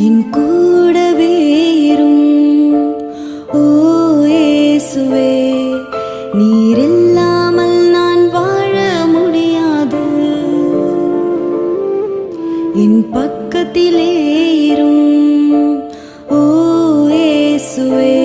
என் கூடவே இரும் ஓ இயேசுவே, நீர் இல்லாமல் நான் வாழ முடியாது. என் பக்கத்திலே இரும் ஓ இயேசுவே.